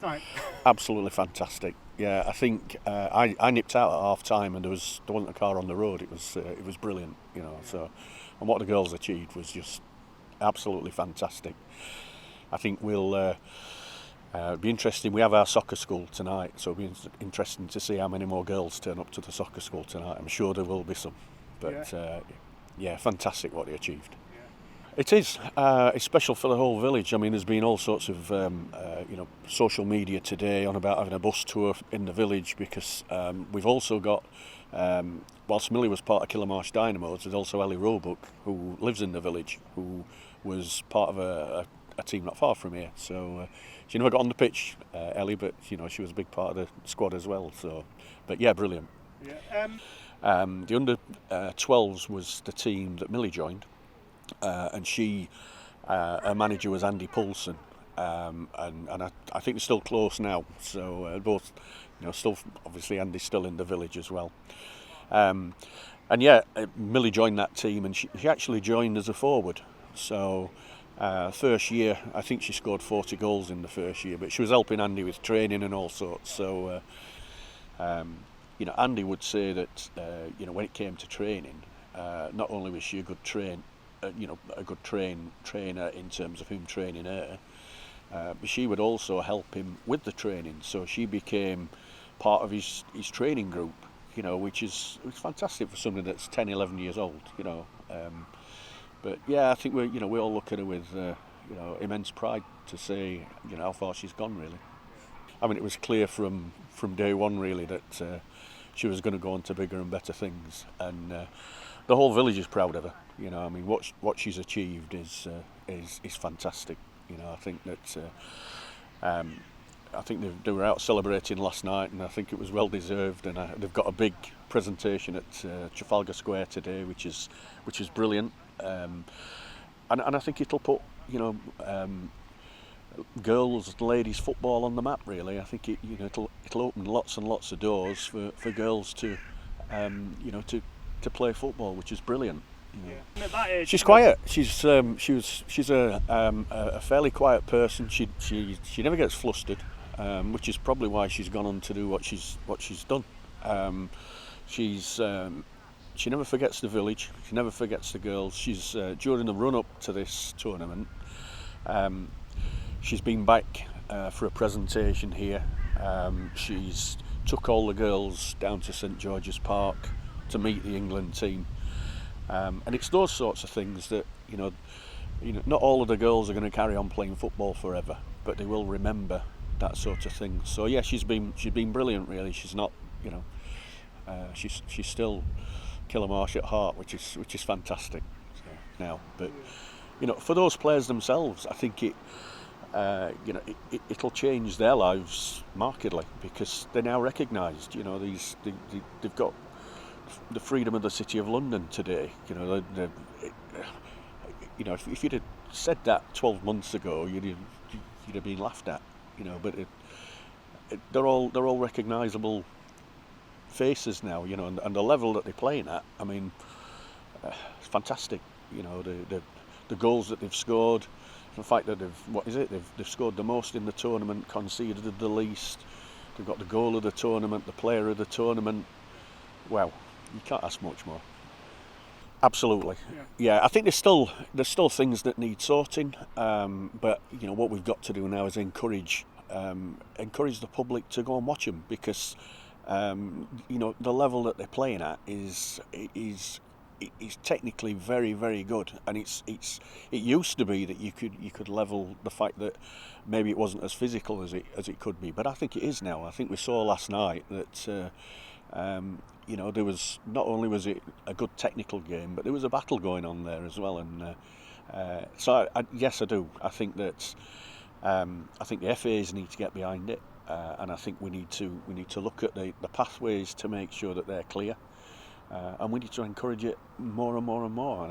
last night? Absolutely fantastic. Yeah, I think I nipped out at half time and there wasn't a car on the road. It was brilliant, you know. So, and what the girls achieved was just absolutely fantastic. I think we'll be interesting. We have our soccer school tonight, so it'll be interesting to see how many more girls turn up to the soccer school tonight. I'm sure there will be some, but yeah, fantastic what they achieved. It is. It's special for the whole village. I mean, there's been all sorts of, social media today on about having a bus tour in the village because we've also got, whilst Millie was part of Killamarsh Dynamos, there's also Ellie Roebuck, who lives in the village, who was part of a team not far from here. So she never got on the pitch, Ellie, but she was a big part of the squad as well. So, but yeah, brilliant. Yeah. The under 12s was the team that Millie joined. And her manager was Andy Poulsen, and I think they're still close now. So both, still obviously Andy's still in the village as well. And yeah, Millie joined that team, and she actually joined as a forward. So first year, I think she scored 40 goals in the first year, but she was helping Andy with training and all sorts. So Andy would say that when it came to training, not only was she a good trainer in terms of him training her, but she would also help him with the training. So she became part of his training group, which is fantastic for somebody that's 10, 11 years old, But yeah, I think we all look at her with immense pride to say how far she's gone really. I mean, it was clear from day one really that she was going to go on to bigger and better things, and the whole village is proud of her. I mean, what she's achieved is fantastic. I think that they were out celebrating last night, and I think it was well deserved. And they've got a big presentation at Trafalgar Square today, which is brilliant. And I think it'll put girls, ladies football on the map. Really, I think it'll open lots and lots of doors for girls to to play football, which is brilliant. At that age, she's quiet. She's a fairly quiet person. She never gets flustered, which is probably why she's gone on to do what she's done. She never forgets the village. She never forgets the girls. She's during the run up to this tournament. She's been back for a presentation here. She's took all the girls down to St George's Park to meet the England team. And it's those sorts of things that not all of the girls are going to carry on playing football forever, but they will remember that sort of thing. So yeah, she's been brilliant really. She's not she's still Killamarsh at heart, which is fantastic now. But for those players themselves, I think it'll change their lives markedly because they're now recognised. They've got the freedom of the City of London today. If you'd have said that 12 months ago, you'd have been laughed at. But they're all recognisable faces now. And the level that they're playing at, I mean, it's fantastic. The goals that they've scored, the fact that they've scored the most in the tournament, conceded the least. They've got the goal of the tournament, the player of the tournament. Wow. You can't ask much more. Absolutely, yeah. I think there's still things that need sorting, but what we've got to do now is encourage the public to go and watch them because the level that they're playing at is technically very, very good, and it used to be that you could level the fact that maybe it wasn't as physical as it could be, but I think it is now. I think we saw last night that. There was not only was it a good technical game, but there was a battle going on there as well. And so, yes, I do. I think that I think the FAs need to get behind it, and I think we need to look at the pathways to make sure that they're clear, and we need to encourage it more and more and more.